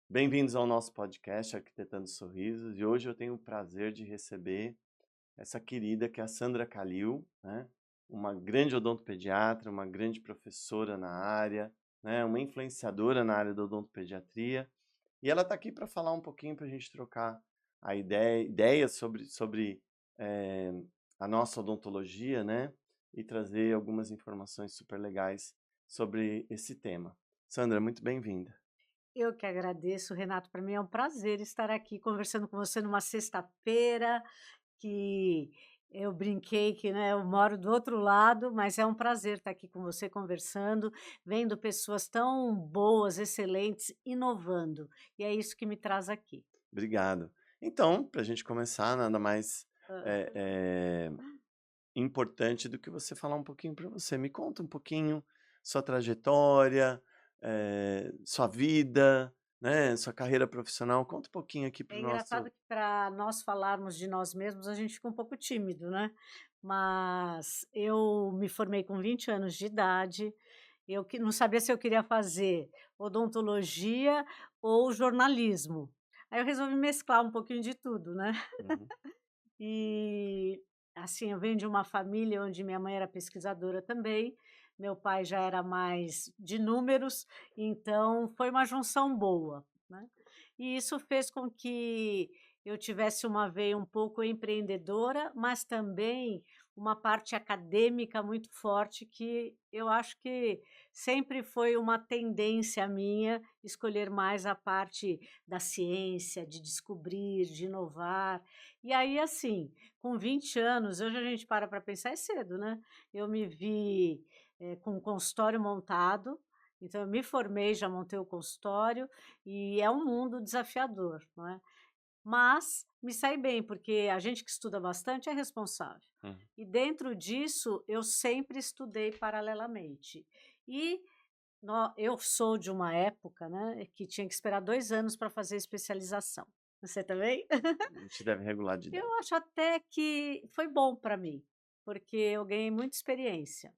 Bem-vindos ao nosso podcast Arquitetando Sorrisos, e hoje eu tenho o prazer de receber essa querida que é a Sandra Calil, né? Uma grande odontopediatra, uma grande professora na área, né? Uma influenciadora na área da odontopediatria, e ela está aqui para falar um pouquinho, para a gente trocar ideias sobre eh, a nossa odontologia, né? E trazer algumas informações super legais sobre esse tema. Sandra, muito bem-vinda. Eu que agradeço, Renato. Para mim é um prazer estar aqui conversando com você numa sexta-feira, que eu brinquei que, né, eu moro do outro lado, mas é um prazer estar aqui com você conversando, vendo pessoas tão boas, excelentes, inovando. E é isso que me traz aqui. Obrigado. Então, para a gente começar, nada mais Hã. eh eh, importante do que você falar um pouquinho para você. Me conta um pouquinho sua trajetória, sua vida, né, sua carreira profissional. Conta um pouquinho aqui para É o engraçado nosso. que para nós falarmos de nós mesmos, a gente fica um pouco tímido, né. Mas eu me formei com 20 anos de idade, eu que não sabia se eu queria fazer odontologia ou jornalismo. Aí eu resolvi mesclar um pouquinho de tudo, né. Uhum, E, assim, eu venho de uma família onde minha mãe era pesquisadora também, meu pai já era mais de números, então foi uma junção boa, né. E isso fez com que eu tivesse uma veia um pouco empreendedora, mas também uma parte acadêmica muito forte, que eu acho que sempre foi uma tendência minha escolher mais a parte da ciência, de descobrir, de inovar. E aí, assim, com 20 anos, hoje a gente para pensar, é cedo, né. Eu me vi, com um consultório montado, então eu me formei, já montei o consultório, e é um mundo desafiador, não é. Mas me saí bem, porque a gente que estuda bastante é responsável. uhum. E dentro disso, eu sempre estudei paralelamente. E eu sou de uma época, né, que tinha que esperar 2 anos para fazer especialização. Você também? A gente deve regular de idade. Eu acho até que foi bom para mim, porque eu ganhei muita experiência.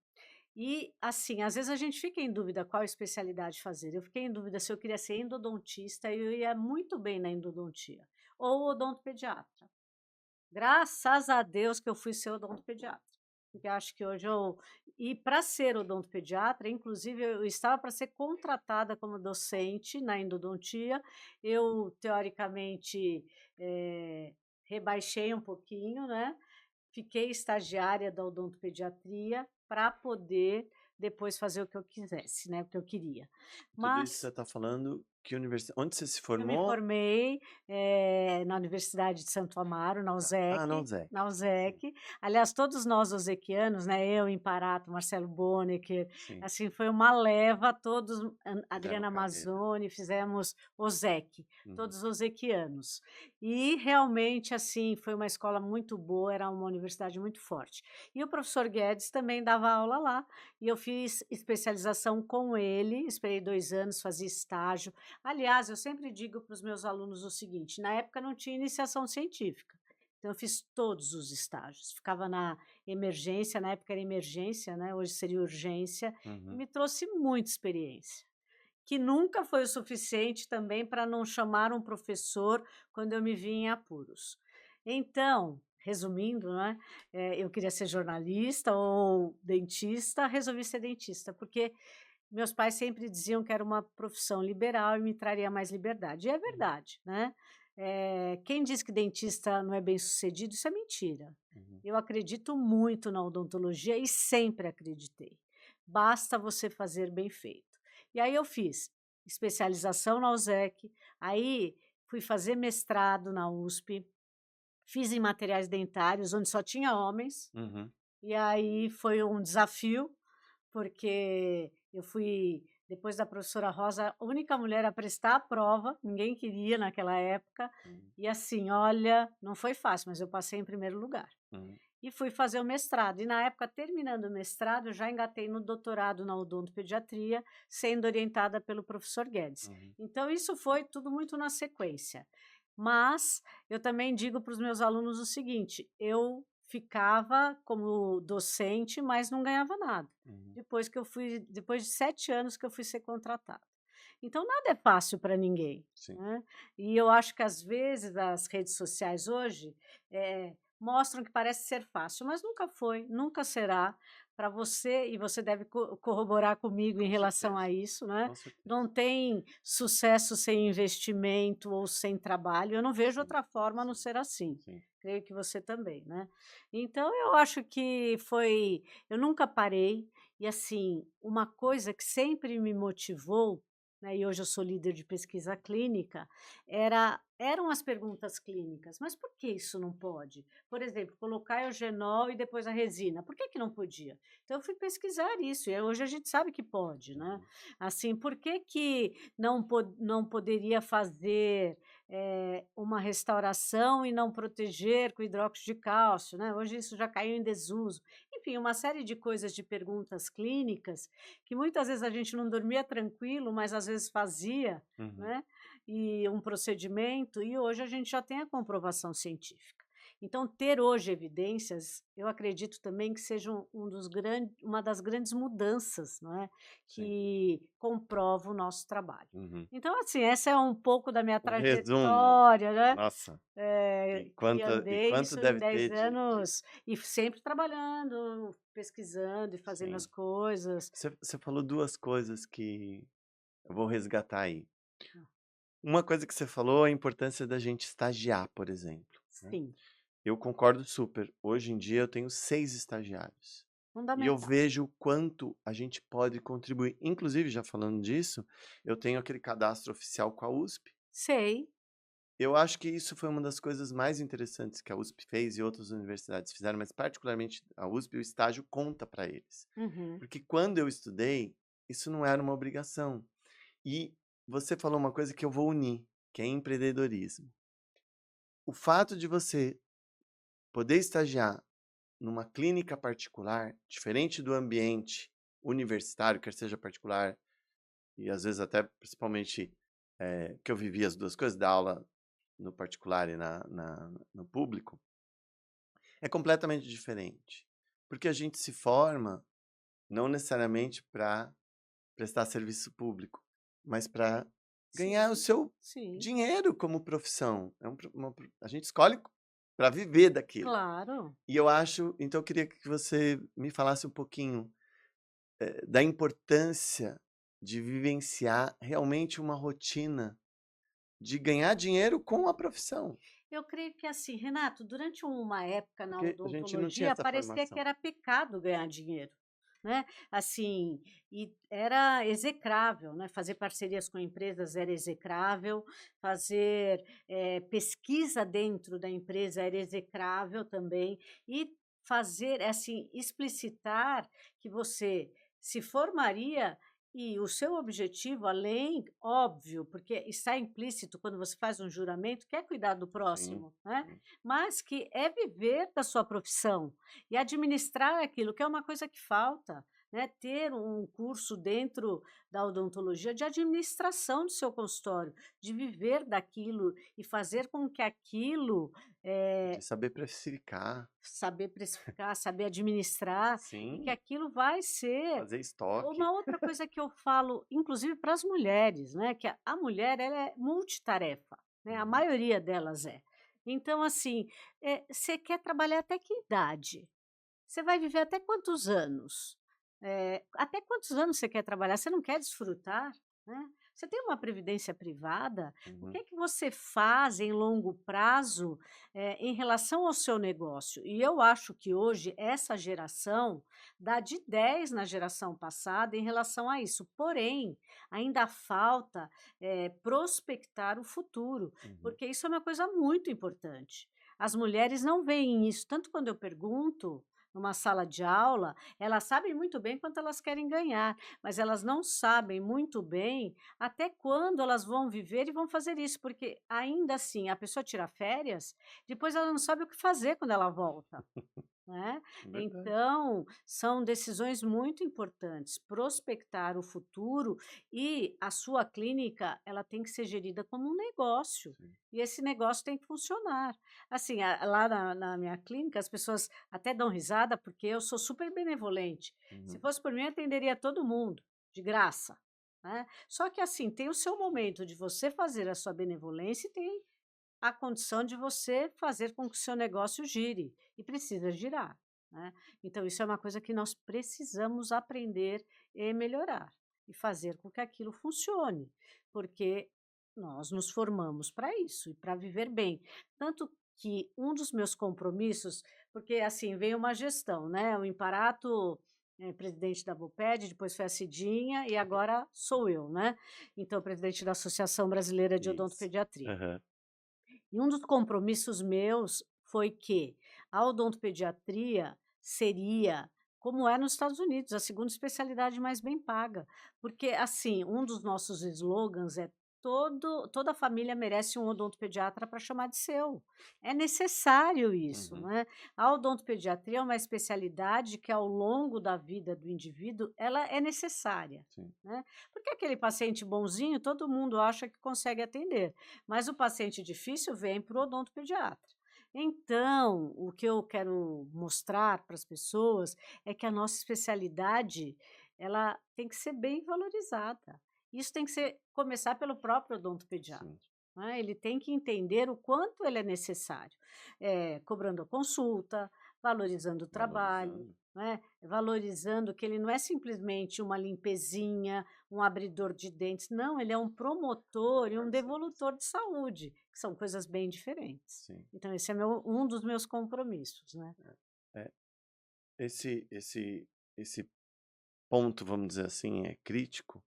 E, assim, às vezes a gente fica em dúvida qual especialidade fazer. Eu fiquei em dúvida se eu queria ser endodontista e eu ia muito bem na endodontia, ou odontopediatra. Graças a Deus que eu fui ser odontopediatra, porque acho que hoje eu e para ser odontopediatra, inclusive eu estava para ser contratada como docente na endodontia, eu teoricamente, eh, rebaixei um pouquinho, né, fiquei estagiária da odontopediatria para poder depois fazer o que eu quisesse, né, o que eu queria. Tudo isso você Mas está falando que universidade? Onde você se eu me formou? formei, na Universidade de Santo Amaro, Tá. Ah, não, Zé. Na Sim, USEC. Aliás, todos nós osequianos, né, eu, Imparato, Marcelo Bonecker, sim. assim, foi uma leva, todos, Fizeram Adriana carreira. Mazzoni, fizemos OSEC, Uhum, todos osequianos. E realmente, assim, foi uma escola muito boa, era uma universidade muito forte. E o professor Guedes também dava aula lá, e eu fiz especialização com ele, esperei 2 anos, fazia estágio. Aliás, eu sempre digo para os meus alunos o seguinte: na época não tinha iniciação científica, então eu fiz todos os estágios, ficava na emergência, na época era emergência, né, hoje seria urgência, e uhum. me trouxe muita experiência, que nunca foi o suficiente também para não chamar um professor quando eu me vi em apuros. Então, resumindo, né, eu queria ser jornalista ou dentista, resolvi ser dentista, porque meus pais sempre diziam que era uma profissão liberal e me traria mais liberdade, e é Uhum, verdade, né. Quem diz que dentista não é bem-sucedido, isso é mentira. uhum. Eu acredito muito na odontologia e sempre acreditei. Basta você fazer bem feito. E aí eu fiz especialização na USEC, aí fui fazer mestrado na USP, fiz em materiais dentários, onde só tinha homens, Uhum. e aí foi um desafio, porque eu fui, depois da professora Rosa, a única mulher a prestar a prova, ninguém queria naquela época, Uhum, e assim, olha, não foi fácil, mas eu passei em primeiro lugar. uhum, E fui fazer o mestrado, e na época, terminando o mestrado, eu já engatei no doutorado na odontopediatria, sendo orientada pelo professor Guedes. uhum. Então isso foi tudo muito na sequência. Mas eu também digo para os meus alunos o seguinte: eu ficava como docente, mas não ganhava nada. Uhum. Depois de 7 anos que eu fui ser contratada. Então, nada é fácil para ninguém, Sim. né? E eu acho que, às vezes, as redes sociais hoje mostram que parece ser fácil, mas nunca foi, nunca será para você, e você deve corroborar comigo em Com relação certeza, a isso, né? com certeza. Não tem sucesso sem investimento ou sem trabalho. Eu não vejo Sim, outra forma a não sim, ser assim. sim. Creio que você também, né? Então, eu acho que foi. Eu nunca parei, e assim, uma coisa que sempre me motivou, né, e hoje eu sou líder de pesquisa clínica, eram as perguntas clínicas. Mas por que isso não pode? Por exemplo, colocar eugenol e depois a resina. Por que que não podia? Então eu fui pesquisar isso, e hoje a gente sabe que pode, né? Uhum. Assim, por que que não poderia fazer uma restauração e não proteger com hidróxido de cálcio, né? Hoje isso já caiu em desuso. Enfim, uma série de coisas, de perguntas clínicas, que muitas vezes a gente não dormia tranquilo, mas às vezes fazia, Uhum. né? E um procedimento, e hoje a gente já tem a comprovação científica. Então, ter hoje evidências, eu acredito também que seja uma das grandes mudanças, não é? Sim. Que comprova o nosso trabalho. Uhum. Então, assim, essa é um pouco da minha Um resumo. trajetória, né? Nossa, Que e andei quanto isso em deve ter 10 de anos, e sempre trabalhando, pesquisando e fazendo as sim. coisas. Você falou 2 coisas que eu vou resgatar aí. Uma coisa que você falou é a importância da gente estagiar, por exemplo, né. Sim, Eu concordo super. Hoje em dia eu tenho 6 estagiários. E eu fundamental. vejo o quanto a gente pode contribuir. Inclusive, já falando disso, eu tenho aquele cadastro oficial com a USP. Sei. Eu acho que isso foi uma das coisas mais interessantes que a USP fez e outras universidades fizeram, mas particularmente a USP, o estágio conta para eles. Uhum. Porque quando eu estudei, isso não era uma obrigação. E você falou uma coisa que eu vou unir, que é empreendedorismo. O fato de você poder estagiar numa clínica particular, diferente do ambiente universitário, quer seja particular, e às vezes até principalmente que eu vivi as duas coisas, da aula no particular e no público, é completamente diferente. Porque a gente se forma não necessariamente para prestar serviço público, mas para ganhar o Sim, seu sim, dinheiro como profissão. A gente escolhe para viver daquilo. claro. E eu acho, então eu queria que você me falasse um pouquinho da importância de vivenciar realmente uma rotina de ganhar dinheiro com a profissão, Eu creio que assim, Renato, durante uma época na porque a gente não tinha odontologia essa parecia que formação. era pecado ganhar dinheiro, né? Assim, e era execrável, né? Fazer parcerias com empresas era execrável, fazer pesquisa dentro da empresa era execrável também, e fazer, assim, explicitar que você se formaria e o seu objetivo, além, óbvio, porque está implícito quando você faz um juramento, que é cuidar do Sim, próximo, né? sim. Mas que é viver da sua profissão e administrar aquilo, que é uma coisa que falta, né? Ter um curso dentro da odontologia de administração do seu consultório, de viver daquilo e fazer com que aquilo, De eh, saber precificar, saber precificar, saber administrar, e que sim, aquilo vai ser fazer estoque. uma outra coisa que eu falo, inclusive para as mulheres, né, que a mulher ela é multitarefa, né, a Uhum. maioria delas é. Então, assim, você quer trabalhar até que idade? Você vai viver até quantos anos? Até quantos anos você quer trabalhar? Você não quer desfrutar, né? Você tem uma previdência privada? O que Uhum. é que você faz em longo prazo, em relação ao seu negócio? E eu acho que hoje essa geração dá de 10 na geração passada em relação a isso. Porém, ainda falta, prospectar o futuro, Uhum. porque isso é uma coisa muito importante. As mulheres não veem isso, tanto quando eu pergunto numa sala de aula, elas sabem muito bem quanto elas querem ganhar, mas elas não sabem muito bem até quando elas vão viver e vão fazer isso, porque ainda assim a pessoa tira férias, depois ela não sabe o que fazer quando ela volta. Né? Verdade. Então, são decisões muito importantes. Prospectar o futuro, e a sua clínica, ela tem que ser gerida como um negócio. Sim. E esse negócio tem que funcionar. Assim, lá na minha clínica, as pessoas até dão risada, porque eu sou super benevolente. Se Uhum. fosse por mim, eu atenderia todo mundo, de graça. né. Só que, assim, tem o seu momento de você fazer a sua benevolência e tem a condição de você fazer com que o seu negócio gire, e precisa girar, né. Então isso é uma coisa que nós precisamos aprender e melhorar, e fazer com que aquilo funcione, porque nós nos formamos para isso e para viver bem. Tanto que um dos meus compromissos porque, assim, veio uma gestão, né, o Imparato, presidente da Aboped, depois foi a Cidinha e agora sou eu, né. Então presidente da Associação Brasileira de Isso. Odontopediatria. Aham. E um dos compromissos meus foi que a odontopediatria seria, como é nos Estados Unidos, a segunda especialidade mais bem paga. Porque, assim, um dos nossos slogans é toda família merece um odontopediatra para chamar de seu. É necessário isso, Uhum. né? A odontopediatria é uma especialidade que, ao longo da vida do indivíduo, ela é necessária, Sim. né? Porque aquele paciente bonzinho, todo mundo acha que consegue atender, mas o paciente difícil vem para o odontopediatra. Então, o que eu quero mostrar para as pessoas é que a nossa especialidade, ela tem que ser bem valorizada. Isso tem que começar pelo próprio odontopediatra, Sim. né, ele tem que entender o quanto ele é necessário, cobrando a consulta, valorizando o trabalho, Valorizando. né, valorizando que ele não é simplesmente uma limpezinha, um abridor de dentes, não, ele é um promotor e um Parcelas. devolutor de saúde, que são coisas bem diferentes. Sim. Então esse é um dos meus compromissos, né. É. Esse ponto, vamos dizer assim, é crítico,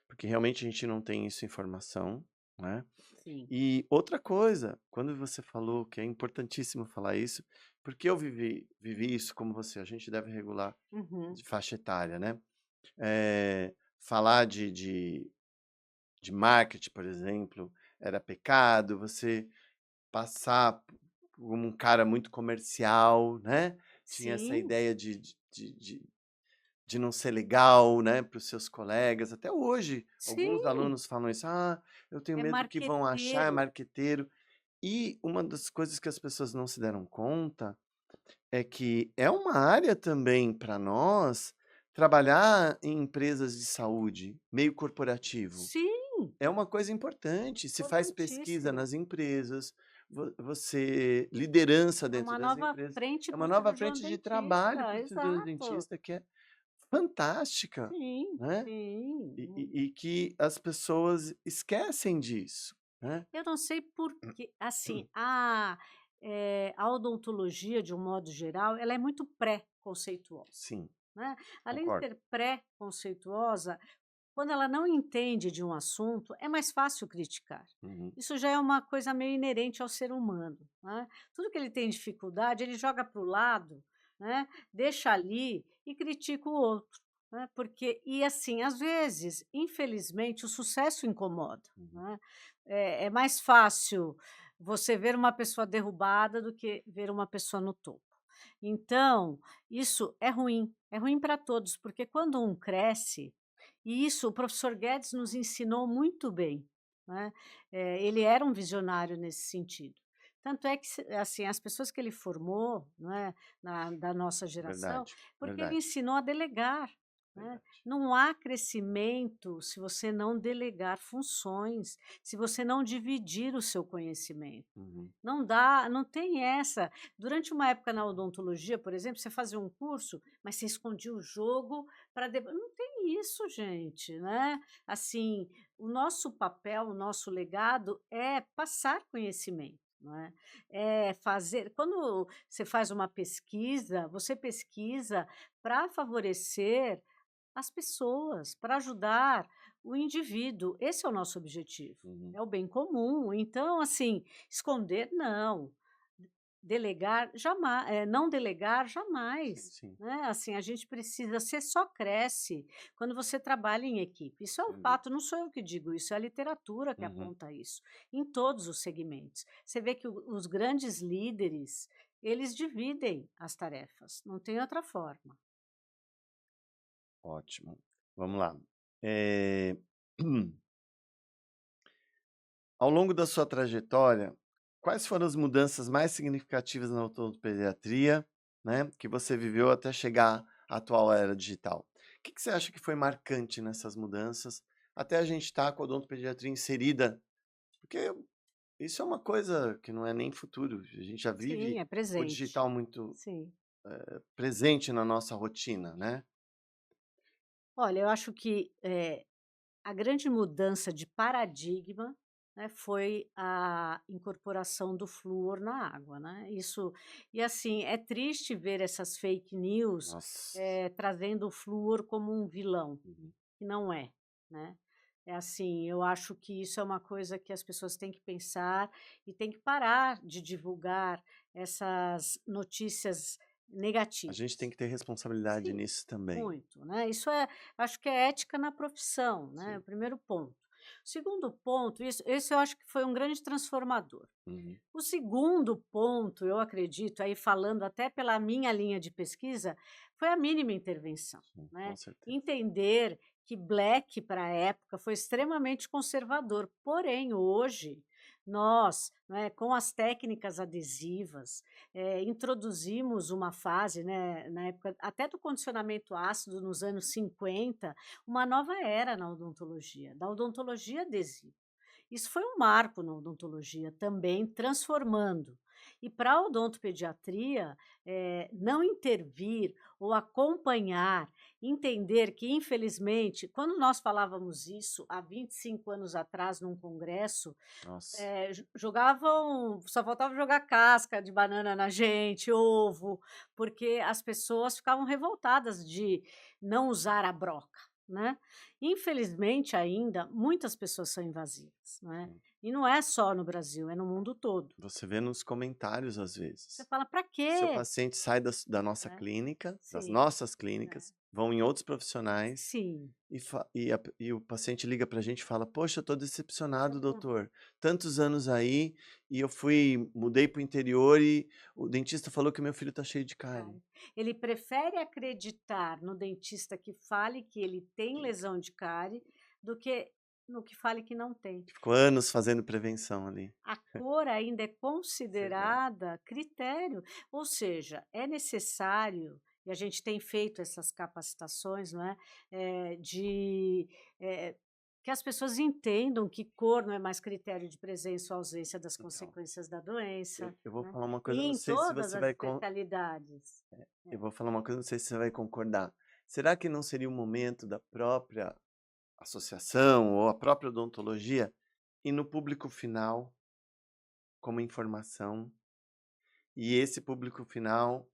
porque realmente a gente não tem isso em formação, né. Sim. E outra coisa, quando você falou que é importantíssimo falar isso, porque eu vivi isso como você, a gente deve regular Uhum. de faixa etária, né. Falar de marketing, por exemplo, era pecado, você passar como um cara muito comercial, né, tinha essa Sim, ideia de não ser legal, né, para os seus colegas. Até hoje, alguns sim, alunos falam isso: "Ah, eu tenho é medo do que vão achar, é marqueteiro. marqueteiro". E uma das coisas que as pessoas não se deram conta é que é uma área também para nós trabalhar em empresas de saúde, meio corporativo. Sim, É uma coisa importante, se faz pesquisa importantíssimo. nas empresas, você liderança É dentro uma das nova empresas. frente É para uma o nova cirurgião frente de trabalho dentista, para o cirurgião exato. dentista que é fantástica, Sim, né, sim. e que as pessoas esquecem disso, né. Eu não sei por que assim, a odontologia, de um modo geral, ela é muito pré-conceituosa, Sim, né. Além de concordo. ser pré-conceituosa, quando ela não entende de um assunto, é mais fácil criticar. Uhum. Isso já é uma coisa meio inerente ao ser humano, né. Tudo que ele tem dificuldade, ele joga para o lado, né, deixa ali e critica o outro, né, porque e assim, às vezes, infelizmente, o sucesso incomoda, Uhum. né. É mais fácil você ver uma pessoa derrubada do que ver uma pessoa no topo. Então, isso é ruim para todos, porque quando um cresce e isso o professor Guedes nos ensinou muito bem, né, ele era um visionário nesse sentido. Tanto é que assim, as pessoas que ele formou, não é, da nossa geração, Verdade, porque ele verdade, ensinou a delegar, né. verdade. Não há crescimento se você não delegar funções, se você não dividir o seu conhecimento. Uhum. Não dá, não tem essa. Durante uma época na odontologia, por exemplo, você fazia um curso, mas você escondia o jogo para depois não tem isso, gente, né. Assim, o nosso papel, o nosso legado é passar conhecimento, não é. É fazer quando você faz uma pesquisa, você pesquisa para favorecer as pessoas, para ajudar o indivíduo, esse é o nosso objetivo, Uhum. é o bem comum. Então, assim, esconder não, delegar não delegar Sim, jamais, sim, né, assim, a gente precisa você só cresce quando você trabalha em equipe, isso é um sem dúvida. fato, não sou eu que digo isso, é a literatura que Uhum. aponta isso, em todos os segmentos. Você vê que os grandes líderes, eles dividem as tarefas, não tem outra forma. Ótimo. Vamos lá. Eh, ao longo da sua trajetória, quais foram as mudanças mais significativas na odontopediatria, né, que você viveu até chegar à atual era digital? O que que você acha que foi marcante nessas mudanças, até a gente estar com a odontopediatria inserida, porque isso é uma coisa que não é nem futuro, a gente já Sim, vive é o presente. digital muito Sim. presente na nossa rotina, né? Olha, eu acho que, a grande mudança de paradigma, né, foi a incorporação do flúor na água, né, isso e assim, é triste ver essas fake news, Nossa. trazendo o flúor como um vilão, Uhum. que não é, né. É assim, eu acho que isso é uma coisa que as pessoas têm que pensar e têm que parar de divulgar essas notícias A gente tem negativas. que ter responsabilidade Sim, nisso também. muito, né, isso é acho que é ética na profissão, né, o Sim. primeiro ponto. O segundo ponto, isso esse eu acho que foi um grande transformador. Uhum. O segundo ponto, eu acredito, aí falando até pela minha linha de pesquisa, foi a mínima intervenção, Sim, com né. certeza. Entender que Black para a época foi extremamente conservador, porém hoje nós, né, com as técnicas adesivas, introduzimos uma fase, né, na época até do condicionamento ácido nos anos 50, uma nova era na odontologia, da odontologia adesiva. Isso foi um marco na odontologia também, transformando. E para a odontopediatria, não intervir ou acompanhar, entender que, infelizmente, quando nós falávamos isso há 25 anos atrás num congresso, Nossa. jogavam só faltava jogar casca de banana na gente, ovo, porque as pessoas ficavam revoltadas de não usar a broca, né. Infelizmente ainda, muitas pessoas são invasivas, né, Sim. e não é só no Brasil, é no mundo todo. Você vê nos comentários às Você vezes. fala: "Pra Seu quê?", paciente sai da nossa né. clínica, das Sim, nossas né. clínicas, vão em outros profissionais Sim. e o paciente liga pra gente e fala: "Poxa, eu tô decepcionado, doutor. Tantos anos aí e eu mudei para o interior e o dentista falou que meu filho tá cheio de cárie". Cárie. Ele prefere acreditar no dentista que fale que ele tem lesão de cárie, do que no que fale que não tem. Ficou anos fazendo prevenção ali. A cor ainda é Você vê. considerada critério, ou seja, é necessário, e a gente tem feito essas capacitações, não é, eh, que as pessoas entendam que cor não é mais critério de presença ou ausência das Então, consequências da doença, eu vou né, falar uma coisa, e não em sei se todas você as vai especialidades. eu É. vou falar uma coisa, não sei se você vai concordar. Será que não seria o momento da própria associação ou a própria odontologia ir no público final como informação e esse público final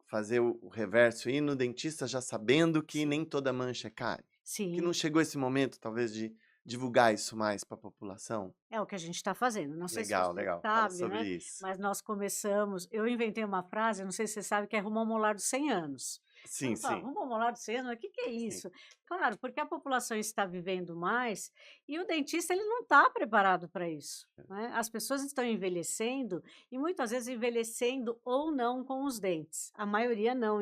fazer o reverso, ir no dentista já sabendo que Sim, nem toda mancha é cárie? Que não sim. chegou esse momento, talvez, de divulgar isso mais para a população? É o que a gente está fazendo. Não sei se Legal, você legal. Fala sabe, sobre né, isso. mas nós começamos eu inventei uma frase, não sei se você sabe, que é rumo ao molar dos 100 anos. Sim, Então fala: sim, "Rumo ao molar dos 100 anos", mas o que que é sim. isso? Claro, porque a população está vivendo mais e o dentista ele não está preparado para isso, né. As pessoas estão envelhecendo e muitas vezes envelhecendo ou não com os dentes, a maioria não,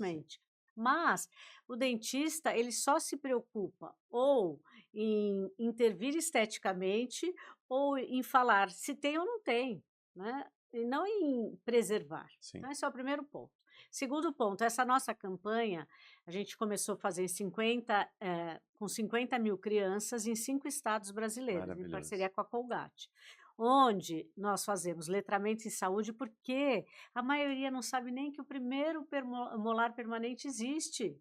Sim. infelizmente. Mas o dentista ele só se preocupa ou em intervir esteticamente ou em falar se tem ou não tem, né, e não em preservar. Sim. Então esse é o primeiro ponto. Segundo ponto, essa nossa campanha, a gente começou a fazer com 50.000 crianças em 5 estados brasileiros, em Maravilhoso. parceria com a Colgate, onde nós fazemos letramento em saúde, porque a maioria não sabe nem que o primeiro molar permanente existe,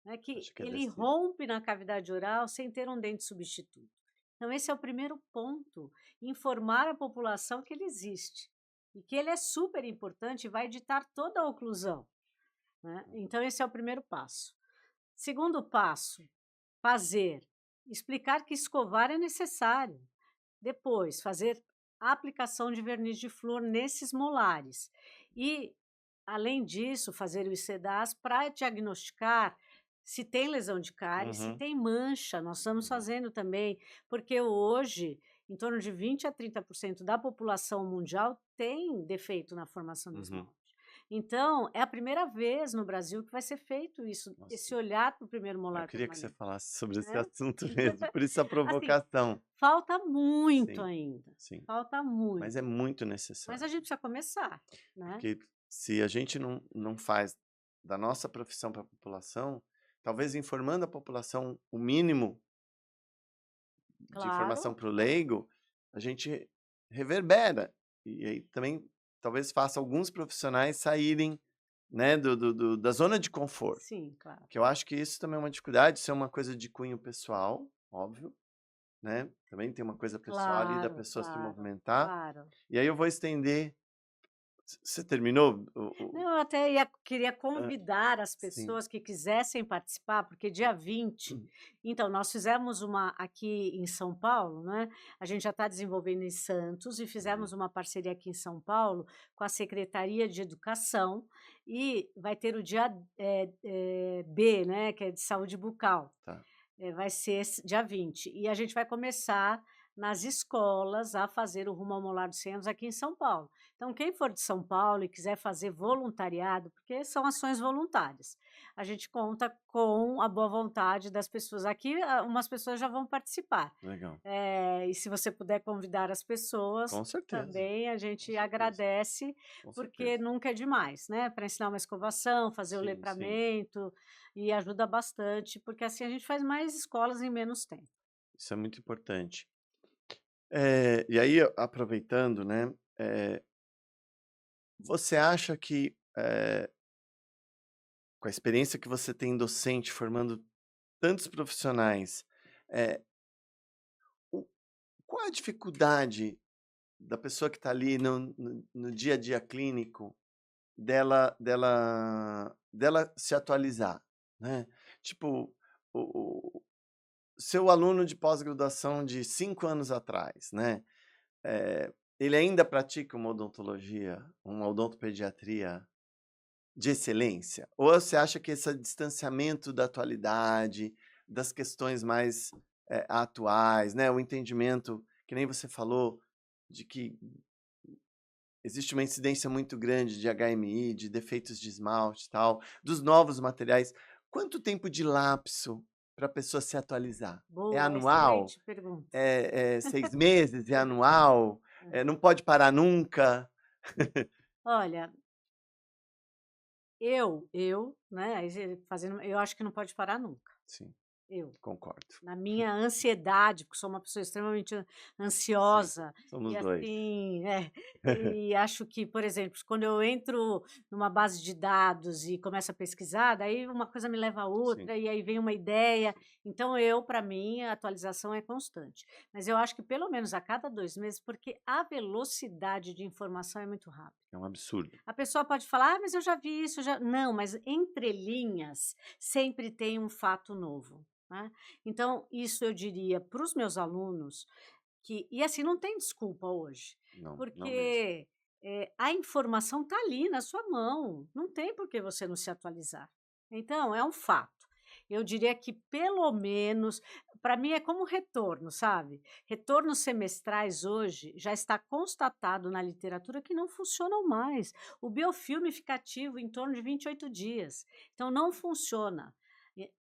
né, que Acho que é ele desse rompe na cavidade oral sem ter um dente substituto. Então esse é o primeiro ponto, informar a população que ele existe, e que ele é super importante e vai ditar toda a oclusão, né. Então esse é o primeiro passo. Segundo passo, fazer, explicar que escovar é necessário. Depois, fazer a aplicação de verniz de flúor nesses molares. E, além disso, fazer o ICDAS para diagnosticar se tem lesão de cárie, se Uhum, tem mancha, nós estamos uhum. fazendo também, porque hoje em torno de 20 a 30% da população mundial tem defeito na formação do Uhum. esmalte. Então, é a primeira vez no Brasil que vai ser feito isso, Nossa, esse olhar para o primeiro eu molar queria que você permanente, falasse sobre esse né. assunto mesmo, por isso a Assim, provocação. falta muito Sim, ainda, sim. falta Mas é muito, muito mas necessário, a gente precisa começar, né. porque se a gente não faz da nossa profissão para a população, talvez informando a população o mínimo de informação Claro. para o leigo, a gente reverbera. E aí também talvez faça alguns profissionais saírem, né, da zona de conforto. Sim, claro. Que eu acho que isso também é uma dificuldade, isso é uma coisa de cunho pessoal, óbvio, né? Também tem uma coisa pessoal ali da Claro, pessoa se claro, movimentar. claro. E aí eu vou estender. Você terminou? Não, eu até queria Ah, convidar as sim. pessoas que quisessem participar, porque dia 20, então, nós fizemos uma aqui em São Paulo, né? A gente já está desenvolvendo em Santos e fizemos Uhum, uma parceria aqui em São Paulo com a Secretaria de Educação e vai ter o dia B, né? Que é de saúde bucal. tá. Vai ser dia 20. E a gente vai começar nas escolas a fazer o Rumo ao Molar dos 100 anos aqui em São Paulo. Então, quem for de São Paulo e quiser fazer voluntariado, porque são ações voluntárias, a gente conta com a boa vontade das pessoas. Aqui, umas pessoas já vão participar. Legal. E se você puder convidar as pessoas, Com certeza, também a com gente certeza, agradece, com porque certeza. nunca é demais, né? Para ensinar uma escovação, fazer o Sim, sim. letramento, e ajuda bastante, porque assim a gente faz mais escolas em menos tempo. Isso é muito importante. E aí, aproveitando, né, você acha que, com a experiência que você tem docente, formando tantos profissionais, eh, o qual é a dificuldade da pessoa que está ali no dia a dia clínico, dela se atualizar, né? Tipo, o seu aluno de pós-graduação de 5 anos atrás, né, ele ainda pratica uma odontologia, uma odontopediatria de excelência? Ou você acha que esse distanciamento da atualidade, das questões mais, atuais, né, o entendimento, que nem você falou, de que existe uma incidência muito grande de HMI, de defeitos de esmalte e tal, dos novos materiais. Quanto tempo de lapso para a pessoa se atualizar? É Boa, anual? excelente pergunta. É 6 meses? É anual? Não pode parar nunca? Olha, né, aí fazendo, eu acho que não pode parar nunca. Sim, Eu. concordo. Na minha ansiedade, porque sou uma pessoa extremamente Sim, ansiosa, somos e 2. assim, e acho que, por exemplo, quando eu entro numa base de dados e começo a pesquisar, daí uma coisa me leva a Sim, outra, e aí vem uma ideia. Então, para mim, a atualização é constante. Mas eu acho que pelo menos a cada 2 meses, porque a velocidade de informação é muito rápida. é um absurdo. A pessoa pode falar: "Ah, mas eu já vi isso, já", não, mas entre linhas sempre tem um fato novo, né. Então isso eu diria para os meus alunos, que e assim, não tem desculpa hoje, Não, não mesmo. porque, a informação está ali na sua mão, não tem por que você não se atualizar. Então é um fato. Eu diria que pelo menos para mim é como retorno, sabe. Retornos semestrais hoje já está constatado na literatura que não funcionam mais. O biofilme fica ativo em torno de 28 dias, então não funciona.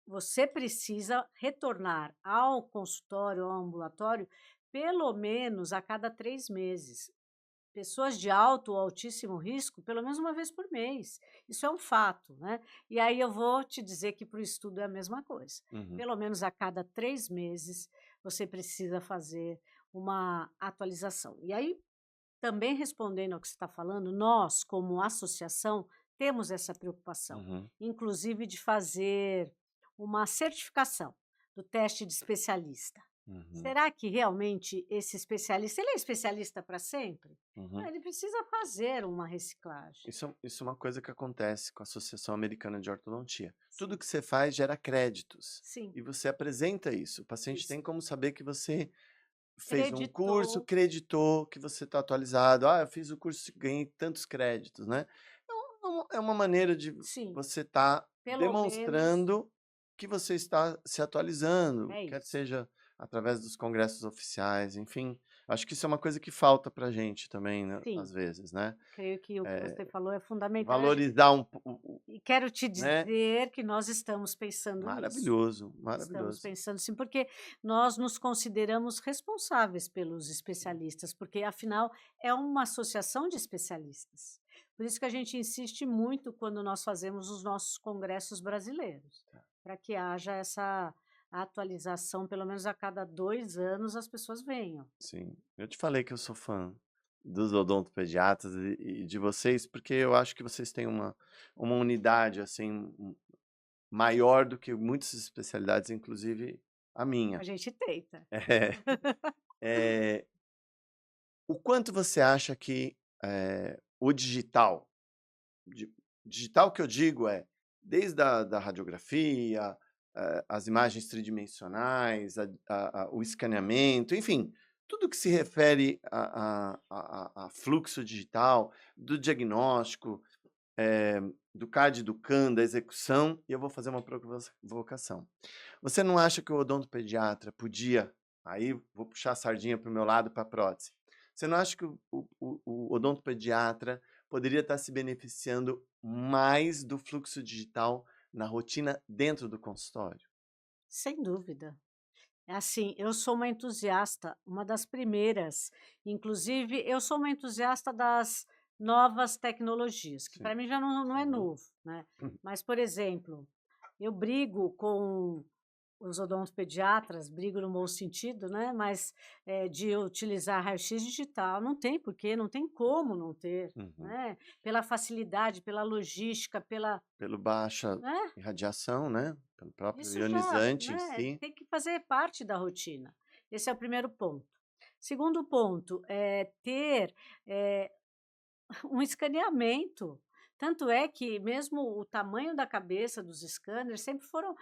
Você precisa retornar ao consultório, ao ambulatório, pelo menos a cada 3 meses. Pessoas de alto ou altíssimo risco, pelo menos uma vez por mês. Isso é um fato, né. E aí eu vou te dizer que para o estudo é a mesma coisa. Uhum, Pelo menos a cada 3 meses, você precisa fazer uma atualização. E aí, também respondendo ao que você está falando, nós, como associação, temos essa preocupação, uhum, inclusive de fazer uma certificação do teste de especialista. uhum, Será que realmente esse especialista, ele é especialista para sempre? Não, uhum. ele precisa fazer uma reciclagem. Isso é uma coisa que acontece com a Associação Americana de Ortodontia. Tudo Sim, que você faz gera créditos sim, e você apresenta isso. O paciente tem isso. como saber que você fez um curso, Creditou, creditou, que você está atualizado. Ah, eu fiz o curso e ganhei tantos créditos, né? É uma maneira de sim, você estar pelo menos demonstrando que você está se atualizando, é quer isso. seja através dos congressos oficiais, enfim. Acho que isso é uma coisa que falta para a gente também, né, às Sim, vezes, né? creio que o que Eh, você falou é fundamental. valorizar E quero te né? dizer que nós estamos pensando nisso. Maravilhoso, Estamos maravilhoso. pensando sim, porque nós nos consideramos responsáveis pelos especialistas, porque afinal é uma associação de especialistas. Por isso que a gente insiste muito quando nós fazemos os nossos congressos brasileiros, para que haja essa a atualização, pelo menos a cada 2 anos, as pessoas venham. Sim. Eu te falei que eu sou fã dos odontopediatras e de vocês, porque eu acho que vocês têm uma unidade, assim, maior do que muitas especialidades, inclusive a A minha. gente tenta. É. Eh, o quanto você acha que, o digital, di digital que eu digo é, desde a da radiografia, as imagens tridimensionais, o escaneamento, enfim, tudo que se refere a fluxo digital, do diagnóstico, do CAD e do CAM, da execução, e eu vou fazer uma provocação. Você não acha que o odontopediatra podia, aí vou puxar a sardinha para o meu lado, para a prótese, você não acha que o odontopediatra poderia estar se beneficiando mais do fluxo digital na rotina dentro do consultório? Sem dúvida. É assim, eu sou uma entusiasta, uma das primeiras. Inclusive, eu sou uma entusiasta das novas tecnologias, que Sim. para mim já não é Uhum. novo, né. Mas, por exemplo, eu brigo com os odontopediatras, brigo no bom sentido, né, mas, de utilizar raio-x digital, não tem porquê, não tem como não ter, Uhum. né, pela facilidade, pela logística, pela Pelo baixa né, radiação, né, pelo próprio isso já, ionizante em né, si. tem que fazer parte da rotina. Esse é o primeiro ponto. Segundo ponto, é ter, eh, um escaneamento. Tanto é que mesmo o tamanho da cabeça dos scanners sempre foram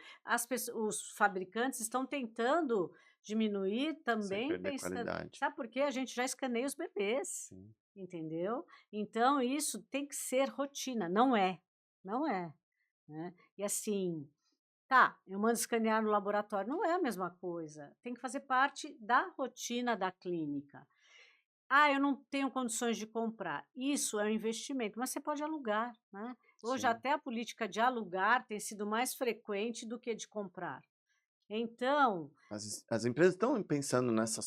os fabricantes estão tentando diminuir Sem também perder pensando qualidade. sabe por quê? A gente já escaneia os bebês, Sim. entendeu? Então isso tem que ser rotina, não é, não é, né. E assim, tá, eu mando escanear no laboratório, não é a mesma coisa, tem que fazer parte da rotina da clínica. "Ah, eu não tenho condições de comprar", isso é um investimento, mas você pode alugar, né. Hoje Sim. até a política de alugar tem sido mais frequente do que de comprar. Então As empresas estão pensando nessas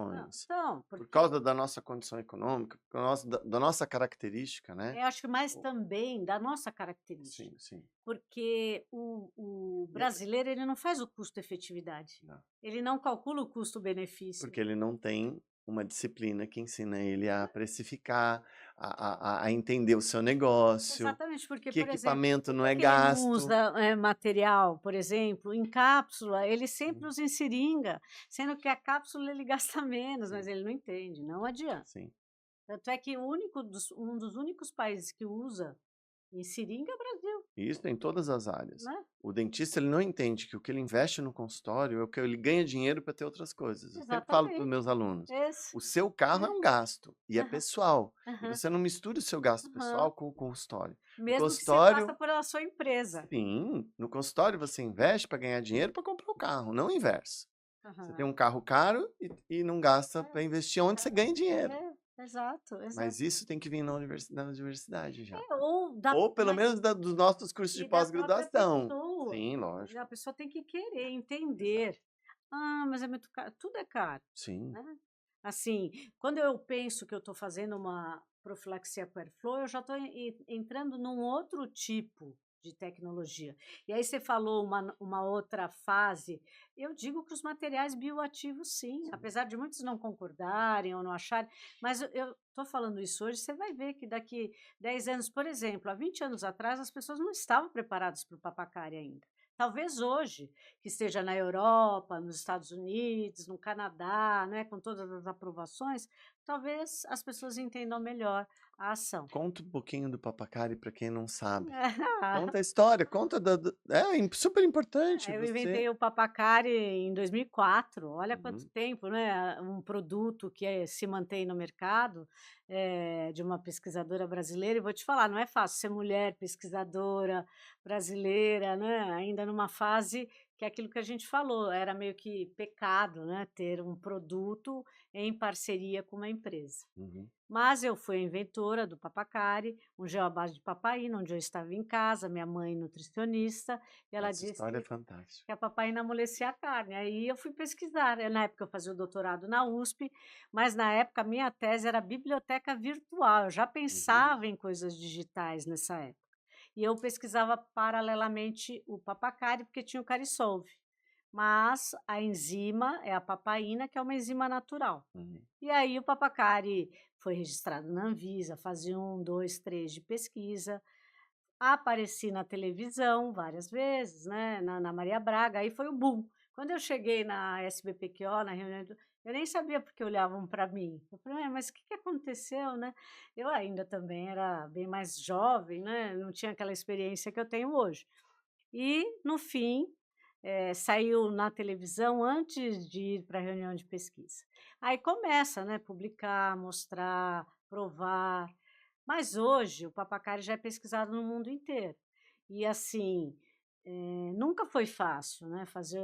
não, soluções, então, por porque causa da nossa condição econômica, por causa da nossa característica, né. eu acho que mais O também da nossa característica, sim, sim. porque o E é brasileiro ele não faz o custo-efetividade, não, ele não calcula o custo-benefício. porque ele não tem uma disciplina que ensina ele a precificar, a entender o seu negócio, Exatamente, porque, que por exemplo, equipamento por não que é que ele não gasto. usa, material, por exemplo, em cápsula? Ele sempre Sim, usa em seringa, sendo que a cápsula ele gasta menos, mas sim, ele não entende, não adianta. sim. Tanto é que um dos únicos países que usa em seringa é o Brasil, E isso em todas as áreas. né. O dentista ele não entende que o que ele investe no consultório é o que ele ganha dinheiro para ter outras coisas. Eu sempre falo para os Exatamente, meus alunos: esse. o seu carro é um gasto e é Aham, pessoal. E aham, você não mistura o seu gasto aham. pessoal com o consultório. No Mesmo que você faça consultório, pela sua empresa. sim, no consultório você investe para ganhar dinheiro para comprar o carro, não o inverso. Você tem Aham. um carro caro e não gasta para investir onde você ganha dinheiro. Exato, Mas exato. isso tem que vir na universidade já. Ou da Ou pelo menos dos nossos cursos de e da própria pós-graduação. pessoa. Sim, A lógico. pessoa tem que querer entender. Exato. "Ah, mas é muito caro", tudo é caro, Sim. né. Assim, quando eu penso que eu estou fazendo uma profilaxia com airflow, eu já estou entrando num outro tipo de tecnologia. E aí você falou uma outra fase, eu digo que os materiais bioativos sim, Sim. apesar de muitos não concordarem ou não acharem, mas eu estou falando isso hoje, você vai ver que daqui 10 anos, por exemplo, há 20 anos atrás, as pessoas não estavam preparadas para o papacária ainda. Talvez hoje, que esteja na Europa, nos Estados Unidos, no Canadá, né, com todas as aprovações, talvez as pessoas entendam melhor a ação. Conta um pouquinho do Papacari para quem não sabe. Conta a história, conta super importante Eu você. inventei o Papacari em 2004, olha quanto Uhum, tempo, né, um produto que se mantém no mercado, de uma pesquisadora brasileira, e vou te falar, não é fácil ser mulher pesquisadora brasileira, né, ainda numa fase que é aquilo que a gente falou, era meio que pecado, né, ter um produto em parceria com uma empresa. uhum. Mas eu fui a inventora do Papacari, um gel à base de papaína, onde eu estava em casa, minha mãe nutricionista, e ela Essa disse história é fantástica. que a papaina amolecia a carne. Aí eu fui pesquisar, na época eu fazia o doutorado na USP, mas na época a minha tese era biblioteca virtual, eu já Uhum. pensava em coisas digitais nessa época. E eu pesquisava paralelamente o Papacari, porque tinha o Carisolve. mas a enzima é a papaína, que é uma enzima natural. Uhum. E aí o Papacari foi registrado na Anvisa, fase 1, 2, 3 de pesquisa. Apareci na televisão várias vezes, né, na Maria Braga, aí foi o boom. Quando eu cheguei na SBPQO, na reunião eu nem sabia porque olhavam para mim. Eu falei: mas o que que aconteceu, né?" Eu ainda também era bem mais jovem, né, não tinha aquela experiência que eu tenho hoje. E, no fim, saiu na televisão antes de ir para a reunião de pesquisa. Aí começa, né, publicar, mostrar, provar. Mas hoje o Papacari já é pesquisado no mundo inteiro. E assim, nunca foi fácil, né, fazer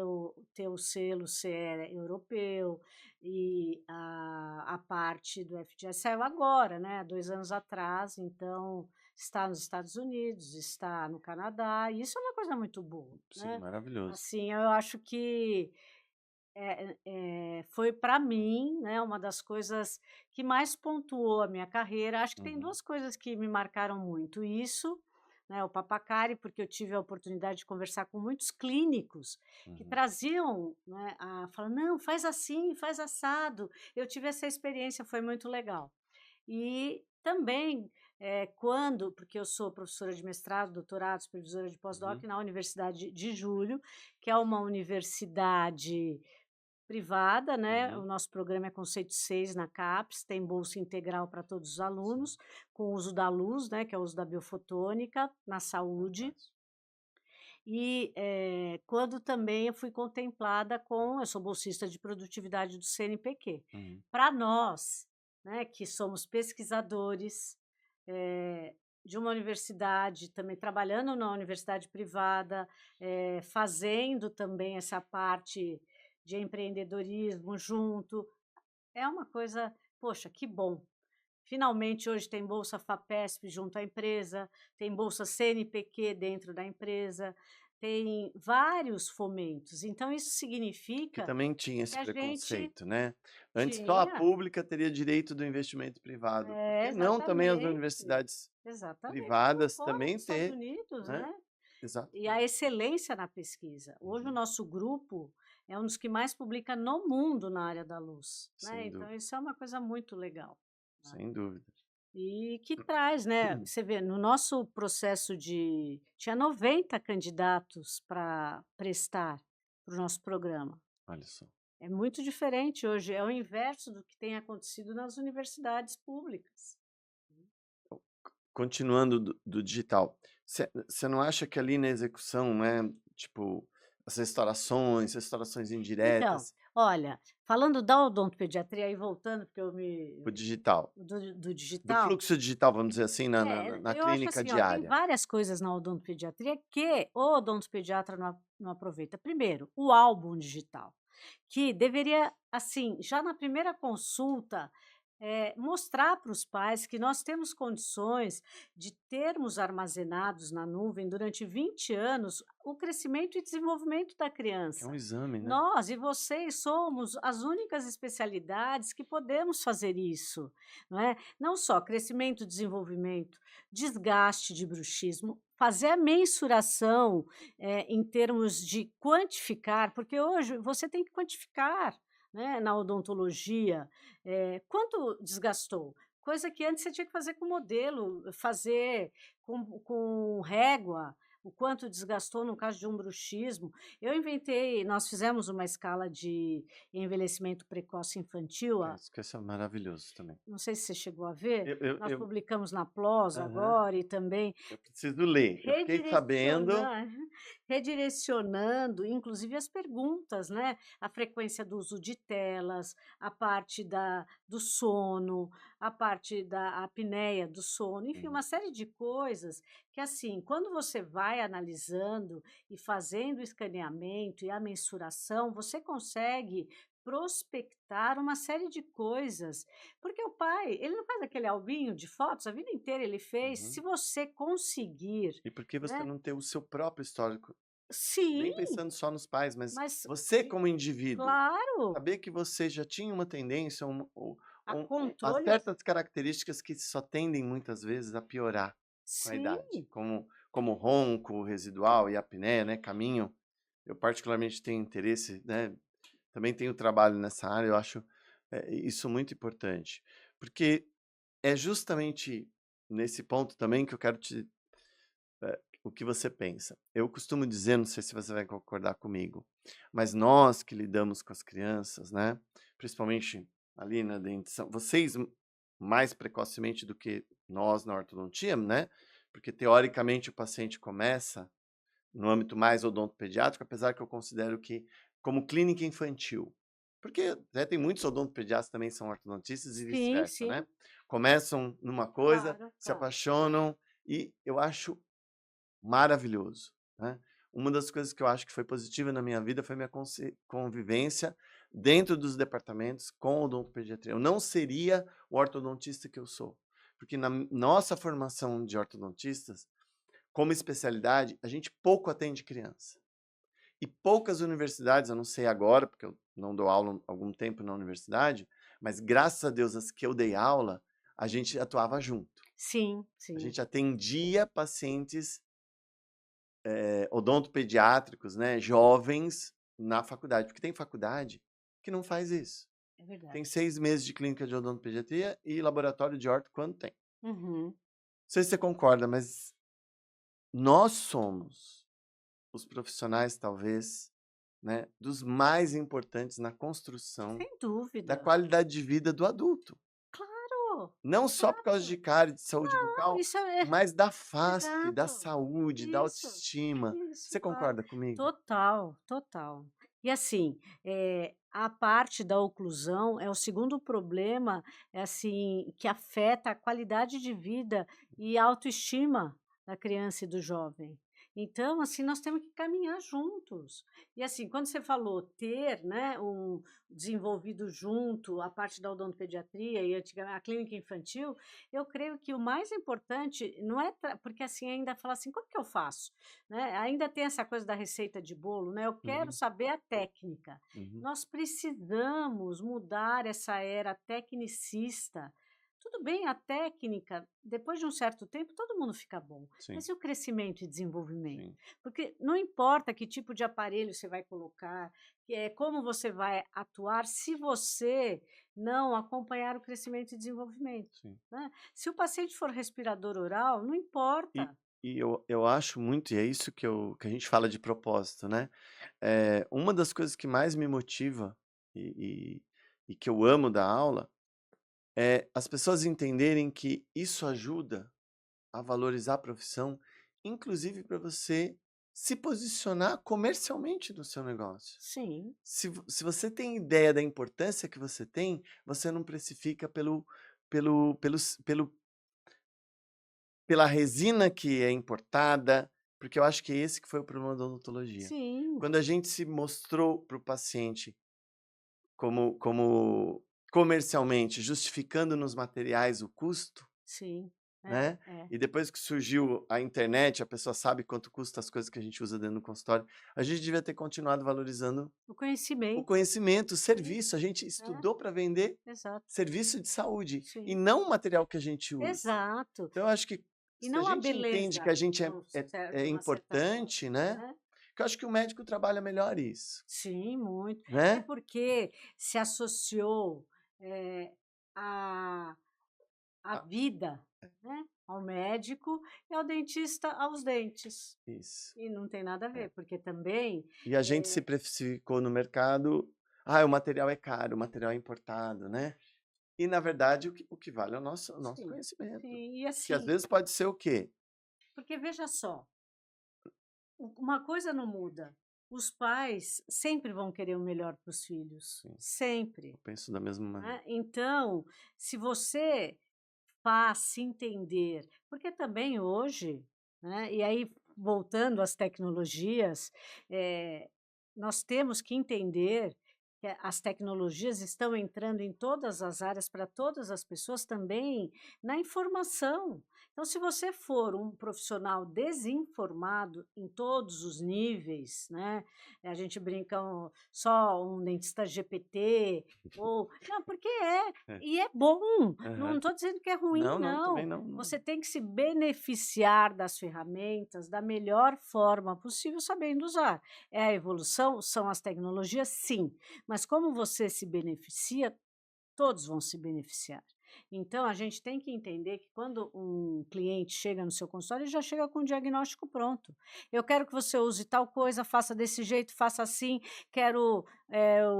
ter o selo CE europeu e a parte do FGS saiu agora, né, 2 anos atrás, então está nos Estados Unidos, está no Canadá, e isso é uma coisa muito boa, Sim, né. maravilhoso. Assim, eu acho que foi para mim, né, uma das coisas que mais pontuou a minha carreira. Acho que tem Uhum, 2 coisas que me marcaram muito, isso, né, o Papacari, porque eu tive a oportunidade de conversar com muitos clínicos que uhum. traziam, né, falar: "Não, faz assim, faz assado". Eu tive essa experiência, foi muito legal. E também, quando porque eu sou professora de mestrado, doutorado, supervisora de pós-doc Uhum. na Universidade de Julho, que é uma universidade privada, né, o Uhum. nosso programa é conceito 6 na CAPES, tem bolsa integral para todos os Sim, alunos, com o uso da luz, né, que é o uso da biofotônica na saúde. fantástico. E, quando também eu fui contemplada com eu sou bolsista de produtividade do CNPq. Uhum. Para nós, né, que somos pesquisadores, de uma universidade, também trabalhando na universidade privada, fazendo também essa parte de empreendedorismo junto, é uma coisa, poxa, que bom. Finalmente, hoje tem bolsa FAPESP junto à empresa, tem bolsa CNPq dentro da empresa, tem vários fomentos. Então, isso Que significa também tinha que esse a gente preconceito, né. Antes só a tinha pública teria direito do investimento privado, por que não também as exatamente, universidades exatamente, como privadas fora também nos Estados ter, Unidos, né. né? E a Exatamente. excelência na pesquisa. Hoje o Uhum. nosso grupo é um dos que mais publica no mundo na área da luz, né? Sem Então, dúvida, isso é uma coisa muito legal, né? sem dúvida. E que traz, né, você vê, no nosso processo tinha 90 candidatos para prestar para o nosso programa. Olha só. É muito diferente hoje, é o inverso do que tem acontecido nas universidades públicas. Continuando do digital, você não acha que ali na execução, né, tipo, as restaurações Então, indiretas, olha, falando da odontopediatria, aí voltando, porque eu o me digital, do do digital, fluxo digital, vamos dizer assim, na eu acho clínica assim, ó, tem diária? várias coisas na odontopediatria que o odontopediatra não aproveita. Primeiro, o álbum digital. Que deveria, assim, já na primeira consulta, mostrar para os pais que nós temos condições de termos armazenados na nuvem durante 20 anos o crescimento e desenvolvimento da Que é um criança. exame, né? Nós e vocês somos as únicas especialidades que podemos fazer isso, não é? Não só crescimento, desenvolvimento, desgaste de bruxismo, fazer a mensuração em termos de quantificar, porque hoje você tem que quantificar, né, na odontologia, quanto desgastou. Coisa que antes você tinha que fazer com modelo, fazer com régua, o quanto desgastou no caso de um bruxismo. Nós fizemos uma escala de envelhecimento precoce infantil, Que isso é maravilhoso também. não sei se você chegou a ver, nós Eu publicamos na PLOS aham, agora e também eu preciso ler. Eu fiquei sabendo. redirecionar redirecionando, inclusive as perguntas, né, a frequência do uso de telas, a parte do sono, a parte da apneia do sono, enfim, Uhum, uma série de coisas que, assim, quando você vai analisando e fazendo o escaneamento e a mensuração, você consegue prospectar uma série de coisas, porque o pai, ele não faz aquele albinho de fotos, a vida inteira ele fez. Se uhum. você conseguir, E por que você né, não ter o seu próprio histórico? sim, Nem pensando só nos pais, mas mas você como indivíduo, claro, saber que você já tinha uma tendência, a há controle certas características que só tendem muitas vezes a piorar com a sim, idade, como ronco residual e apneia, né, caminho eu particularmente tenho interesse, né? Também tenho trabalho nessa área, eu acho isso muito importante, porque é justamente nesse ponto também que eu quero o que você pensa. Eu costumo dizer, não sei se você vai concordar comigo, mas nós que lidamos com as crianças, né? Principalmente ali na dentição, vocês mais precocemente do que nós na ortodontia, né? Porque teoricamente o paciente começa no âmbito mais odontopediátrico, apesar que eu considero que como clínica infantil. Porque tem muitos odontopediatras que também são ortodontistas e Sim, vice-versa, né? sim, Começam numa coisa, claro, se claro. apaixonam e eu acho maravilhoso, né? Uma das coisas que eu acho que foi positiva na minha vida foi minha convivência dentro dos departamentos com odontopediatria. Eu não seria o ortodontista que eu sou, porque na nossa formação de ortodontistas, como especialidade, a gente pouco atende criança. E poucas universidades, eu não sei agora, porque eu não dou aula há algum tempo na universidade, mas graças a Deus as que eu dei aula, a gente atuava junto. Sim, A sim, gente atendia pacientes odontopediátricos, né, jovens na faculdade, porque tem faculdade que não faz isso. é Tem verdade. 6 meses de clínica de odontopediatria e laboratório de orto quando tem. Uhum. Não sei se você concorda, mas nós somos os profissionais, talvez, né, dos mais importantes na construção Sem da dúvida. qualidade de vida do adulto. Claro, Não só por causa exato. de cárie, de saúde Não, bucal, isso é mas da face, da exato. saúde, da Isso, autoestima. isso, Você claro. concorda comigo? Total, total. E assim, a parte da oclusão é o segundo problema, assim, que afeta a qualidade de vida e a autoestima da criança e do jovem. Então, assim, nós temos que caminhar juntos. E assim, quando você falou ter, né, desenvolvido junto a parte da odontopediatria e a clínica infantil, eu creio que o mais importante não é porque assim ainda fala assim, como que eu faço? Né? Ainda tem essa coisa da receita de bolo, né? Eu quero Uhum, saber a técnica. uhum, Nós precisamos mudar essa era tecnicista. Tudo bem, a técnica, depois de um certo tempo, todo mundo fica bom. sim, Mas e o crescimento e desenvolvimento? sim, Porque não importa que tipo de aparelho você vai colocar, como você vai atuar, se você não acompanhar o crescimento e desenvolvimento. sim. Né? Se o paciente for respirador oral, não E, importa. e eu acho muito, e é isso que a gente fala de propósito, né? Uma das coisas que mais me motiva e que eu amo da aula é as pessoas entenderem que isso ajuda a valorizar a profissão, inclusive para você se posicionar comercialmente no seu negócio. Sim, Se você tem ideia da importância que você tem, você não precifica pelo, pelo, pelo, pela resina que é importada, porque eu acho que é esse que foi o problema da odontologia. sim, Quando a gente se mostrou para o paciente como comercialmente, justificando nos materiais o custo, sim. É, né? é. E depois que surgiu a internet, a pessoa sabe quanto custa as coisas que a gente usa dentro do consultório. A gente devia ter continuado valorizando O o conhecimento. conhecimento, o Sim, serviço. A gente estudou para vender exato. serviço de saúde e Sim, não o material que a gente usa. exato. Então, eu acho que E se a não a gente entende que beleza a gente é de uma certa forma, importante, né? né? Que eu acho que o médico trabalha melhor isso, Sim, muito. É né? porque se associou, eh, a a Ah, vida, né, ao médico e ao dentista aos dentes. isso. E não tem nada a É. ver, porque também E a gente se precificou no mercado, o material é caro, o material é importado, né? E na verdade o que vale é o nosso sim, conhecimento. sim. E Que às assim, vezes pode ser o quê? porque veja só, uma coisa não muda, os pais sempre vão querer o melhor para os filhos, Sim, eu sempre, penso da mesma maneira. né. Então, se você faz se entender, porque também hoje, né, e aí voltando às tecnologias, nós temos que entender que as tecnologias estão entrando em todas as áreas, para todas as pessoas, também na informação. Então, se você for um profissional desinformado em todos os níveis, né, a gente brinca só um dentista GPT, ou não, porque É. e é bom, não Aham. estou dizendo que é ruim, Não, não, também não. não, não. Você tem que se beneficiar das ferramentas da melhor forma possível, sabendo usar. É a evolução? São as tecnologias? Sim, mas como você se beneficia, todos vão se beneficiar. Então, a gente tem que entender que quando um cliente chega no seu consultório, ele já chega com o diagnóstico pronto. Eu quero que você use tal coisa, faça desse jeito, faça assim, quero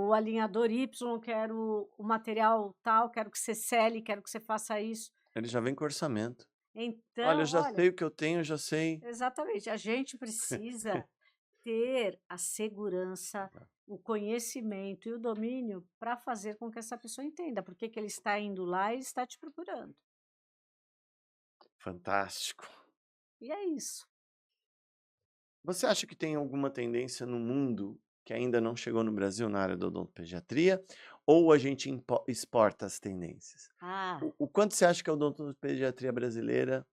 o alinhador Y, quero o material tal, quero que você sele, quero que você faça isso. Ele já vem com orçamento. Olha, eu Então, já olha, sei o que eu tenho, eu já sei. exatamente, a gente precisa ter a segurança, o conhecimento e o domínio para fazer com que essa pessoa entenda por que que ele está indo lá e está te procurando. Fantástico. E é isso. Você acha que tem alguma tendência no mundo que ainda não chegou no Brasil na área da odontopediatria, ou a gente exporta as tendências? Ah, O quanto você acha que a odontopediatria brasileira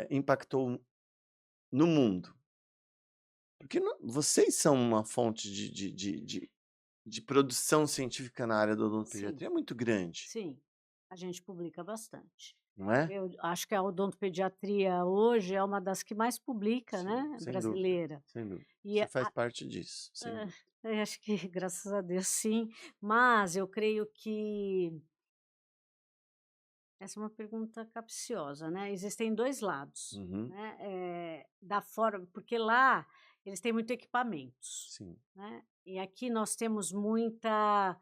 impactou no mundo? Porque vocês são uma fonte de produção científica na área da sim, odontopediatria muito grande, sim, a gente publica bastante. não é? Eu acho que a odontopediatria hoje é uma das que mais publica, Sim, né, sem dúvida, brasileira. sem dúvida. E Você faz parte disso, sem ah, dúvida. eu acho que graças a Deus sim, mas eu creio que essa é uma pergunta capciosa, né, existem 2 lados, Uhum, né, da forma porque lá eles têm muito equipamentos, sim. né, e aqui nós temos muita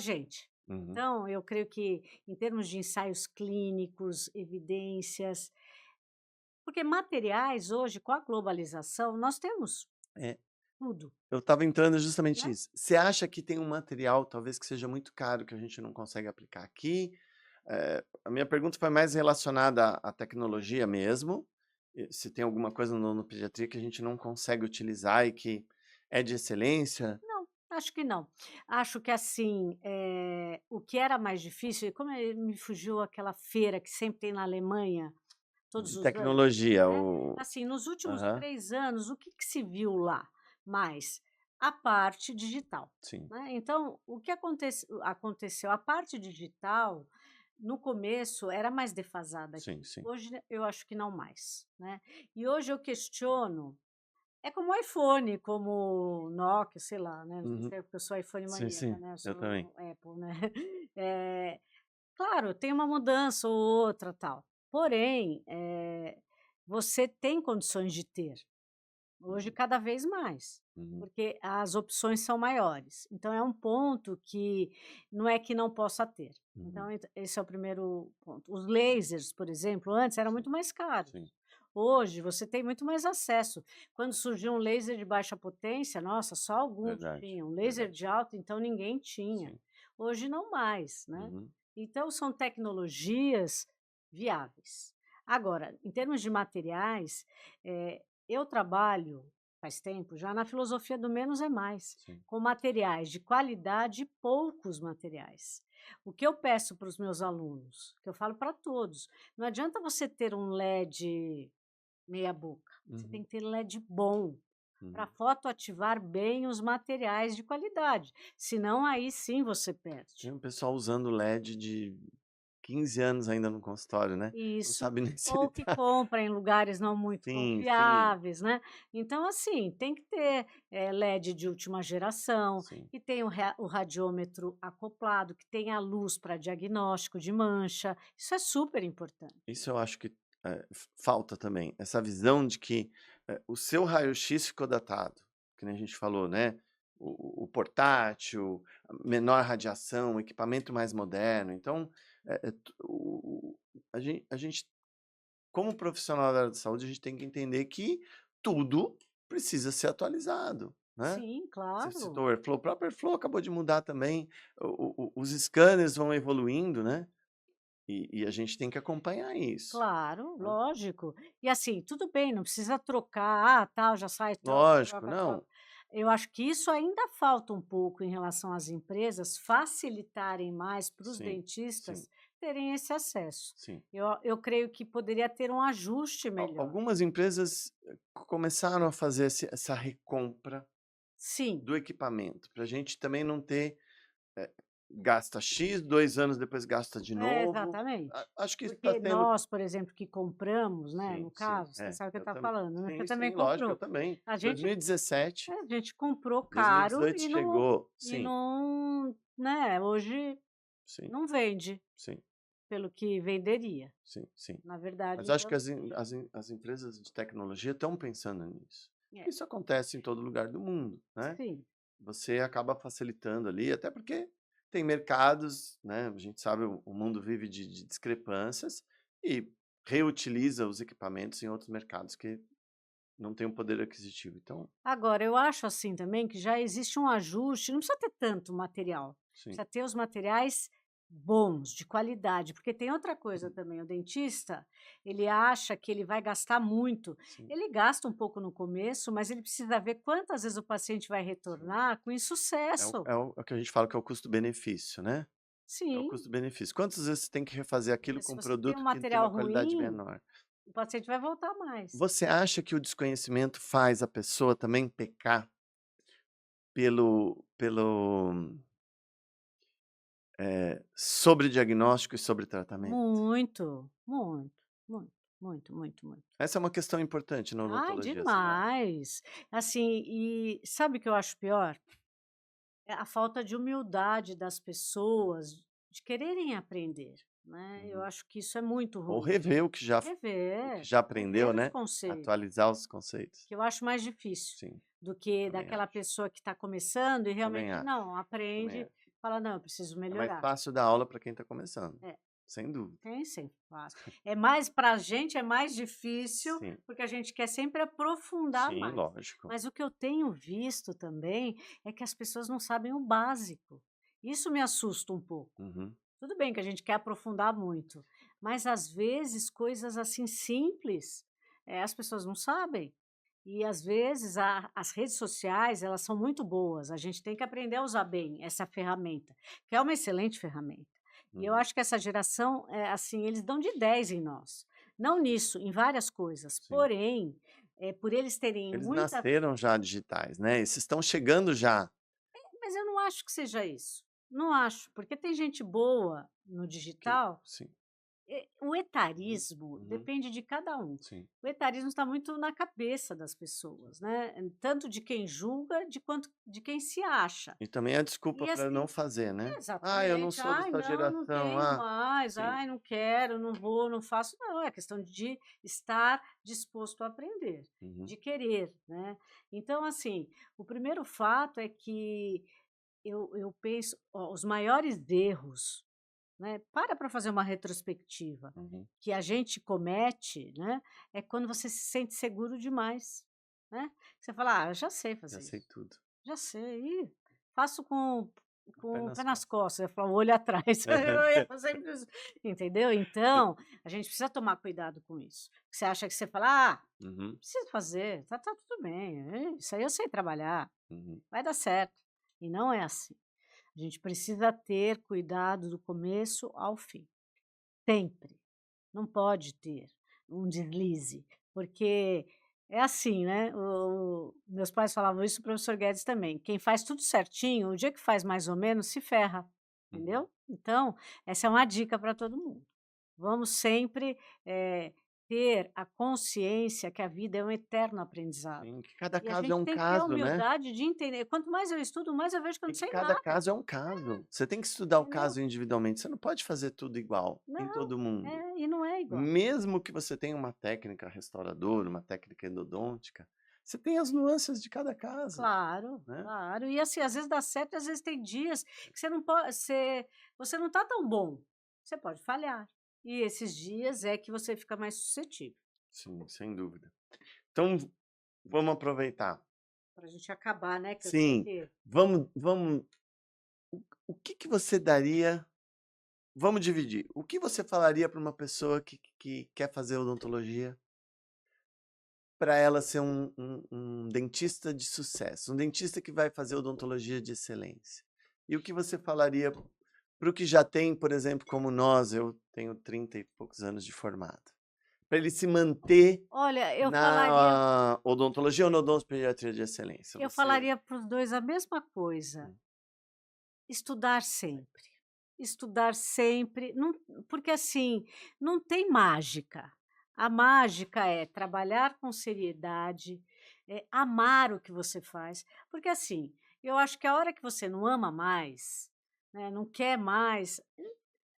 gente. Uhum. Então eu creio que em termos de ensaios clínicos, evidências, porque materiais hoje com a globalização nós temos É, tudo, eu estava entrando justamente né. nisso. Você acha que tem um material, talvez, que seja muito caro, que a gente não consegue aplicar aqui? A minha pergunta foi mais relacionada à tecnologia mesmo, se tem alguma coisa no pediatria que a gente não consegue utilizar e que é de excelência? Não, acho que não. Acho que assim, o que era mais difícil, como me fugiu aquela feira que sempre tem na Alemanha, todos De os anos, tecnologia, né. o Assim, nos últimos aham, 3 anos, o que que se viu lá mais? A parte digital, sim, né. Então, o que aconteceu? A parte digital, no começo, era mais defasada sim, aqui. sim. Hoje eu acho que não mais, né. E hoje eu questiono é como o iPhone, como o Nokia, sei lá, né, não sei Uhum. se é porque eu sou iPhone Sim, maníaca, sim, né, eu eu também. sou Apple, né. Eh, claro, tem uma mudança ou outra, tal, porém, você tem condições de ter, hoje Uhum, cada vez mais, uhum, porque as opções são maiores. Então é um ponto que não é que não possa ter. uhum. Então esse é o primeiro ponto. Os lasers, por exemplo, antes eram Sim, muito mais caros. sim, Hoje você tem muito mais acesso. Quando surgiu um laser de baixa potência, nossa, só alguns verdade, tinham. Laser verdade. de alta, então ninguém tinha. Sim. Hoje não mais, né. Uhum, Então são tecnologias viáveis. Agora, em termos de materiais, eu trabalho faz tempo já na filosofia do menos é mais, sim. com materiais de qualidade e poucos materiais. O que eu peço para os meus alunos, que eu falo para todos, não adianta você ter um LED meia boca, você tem Uhum, que ter LED bom, para uhum. fotoativar bem os materiais de qualidade, senão aí sim você Tem perde. um pessoal usando LED de 15 anos ainda no consultório, né, não Isso, sabe nem se ele ou que tá compra em lugares não muito sim, sim, confiáveis, né. Então assim, tem que ter, LED de última geração, sim. que tenha o radiômetro acoplado, que tenha a luz para diagnóstico de mancha, isso é super importante. Isso eu acho que, falta também, essa visão de que, o seu raio-x ficou datado, que nem a gente falou, né, o portátil, menor radiação, equipamento mais moderno, então, a gente como profissional da área de saúde, a gente tem que entender que tudo precisa ser atualizado, né. Sim, Você claro. citou o Airflow, o próprio Airflow acabou de mudar também, os scanners vão evoluindo, né, e a gente tem que acompanhar isso, Claro, né. lógico. E assim, tudo bem, não precisa trocar, ah, tal, já sai, troca, Lógico, troca, troca. não. Eu acho que isso ainda falta um pouco em relação às empresas facilitarem mais para os Sim, sim, dentistas terem esse acesso. sim. Eu creio que poderia ter um ajuste melhor. Algumas empresas começaram a fazer essa recompra Sim, do equipamento, para a gente também não ter, eh, gasta X, 2 anos depois gasta de novo. exatamente. Acho que isso está Porque sendo. nós, por exemplo, que compramos, né, Sim, no sim, caso, você sabe o que eu eu estava também. falando, né, você Sim, também sim, lógico, eu comprou. também. A gente 2017, a gente comprou caro 2018 chegou. e Sim, não, né, hoje sim, não vende sim, pelo que venderia. sim, sim. Na verdade, Mas acho que então as empresas de tecnologia estão pensando nisso. é, Isso acontece em todo lugar do mundo, né? sim. Você acaba facilitando ali, até porque tem mercados, né? A gente sabe, o mundo vive de discrepâncias e reutiliza os equipamentos em outros mercados que não têm um poder aquisitivo. Então, Agora, eu acho assim também que já existe um ajuste, não precisa ter tanto material, sim, precisa ter os materiais bons, de qualidade, porque tem outra coisa também, o dentista, ele acha que ele vai gastar muito, sim, ele gasta um pouco no começo, mas ele precisa ver quantas vezes o paciente vai sim. retornar com insucesso. É o que a gente fala que é o custo-benefício, né? É o Sim, custo-benefício. Quantas vezes você tem que refazer aquilo porque com se um você tem um produto que tem material uma qualidade ruim, menor? o paciente vai voltar mais. Você acha que o desconhecimento faz a pessoa também pecar pelo sobrediagnóstico e sobretratamento? Muito, muito, muito, muito, muito, muito. Essa é uma questão importante na Ai, odontologia, você não acha? demais. Assim, e sabe o que eu acho pior? É a falta de humildade das pessoas de quererem aprender, né. Eu Uhum. acho que isso é muito Ou ruim. rever o que Rever, já aprendeu, rever os né? conceitos, Atualizar os conceitos. que eu acho mais difícil Sim, do que também daquela acho. pessoa que está começando e Também realmente acho. não, Também aprende, acho. fala: "Não, eu preciso É mais melhorar". fácil dar aula para quem está começando, É. sem dúvida. Tem sim, fácil. É mais para a gente é mais difícil, Sim, porque a gente quer sempre aprofundar sim, mais. lógico. Mas o que eu tenho visto também é que as pessoas não sabem o básico. Isso me assusta um pouco. Uhum. Tudo bem que a gente quer aprofundar muito, mas às vezes coisas assim simples, as pessoas não sabem. E às vezes as redes sociais, elas são muito boas, a gente tem que aprender a usar bem essa ferramenta, que é uma excelente ferramenta. E eu Uhum. acho que essa geração, assim, eles dão de 10 em nós. Não nisso, em várias coisas. Sim. Porém, por eles terem Eles muita. nasceram já digitais, né, esses estão chegando já. Mas eu não acho que seja isso. Não acho, porque tem gente boa no Que digital. sim. O Uhum, etarismo uhum, depende de cada um. sim. O etarismo está muito na cabeça das Sim. pessoas, né, tanto de quem julga, de quanto de quem se acha. E também a desculpa E para não assim fazer, né. "Ah, eu não exatamente. sou "Ai, dessa não, não geração, tenho ah", mais. sim. Ai, não quero, não vou, não faço". Não, é questão de estar disposto a aprender, Uhum, de querer, né. Então, assim, o primeiro fato é que eu penso ó, os maiores erros, né, para fazer uma retrospectiva, uhum. que a gente comete, né, é quando você se sente seguro demais, né. Você fala: "Ah, eu já sei Já fazer sei isso, tudo. já sei, ih, faço com o pé Apenas nas costas. costas", eu ia falar: "O olho atrás", eu ia fazer isso, entendeu. Então, a gente precisa tomar cuidado com isso. Você acha que você fala: "Ah, Uhum, preciso fazer, tá tudo bem, isso aí eu sei trabalhar, uhum. vai dar certo", e não é assim. A gente precisa ter cuidado do começo ao fim, sempre. Não pode ter um deslize, porque é assim, né, meus pais falavam isso, o professor Guedes também, quem faz tudo certinho, o dia que faz mais ou menos se ferra, Uhum. entendeu. Então, essa é uma dica para todo mundo. Vamos sempre, ter a consciência que a vida é um eterno aprendizado. Sim, que cada E a caso é gente um tem que ter a caso, né. humildade de entender, quanto mais eu estudo, mais eu vejo que eu E não que sei cada nada, caso é um caso. Você tem que estudar o entendeu. caso individualmente, você não pode fazer tudo igual em Não, todo mundo. e não é igual. Mesmo que você tenha uma técnica restauradora, uma técnica endodôntica, você tem as nuances de cada caso, Claro, né. claro. E assim, às vezes dá certo, às vezes tem dias que você não pode, você não tá tão bom, você pode falhar. E esses dias é que você fica mais suscetível. Sim, sem dúvida. Então vamos aproveitar. Para a gente acabar, né, que eu sei Sim, que vamos o que que você daria, vamos dividir. O que você falaria para uma pessoa que quer fazer odontologia para ela ser um dentista de sucesso, um dentista que vai fazer odontologia de excelência? E o que você falaria para o que já tem, por exemplo, como nós, eu tenho 30 e poucos anos de formado, para ele se manter Olha, na odontologia ou na odontopediatria de excelência? eu Você... falaria para os 2 a mesma coisa: estudar sempre. Estudar sempre, não, porque assim, não tem mágica. A mágica é trabalhar com seriedade, amar o que você faz, porque assim, eu acho que a hora que você não ama mais, né, não quer mais,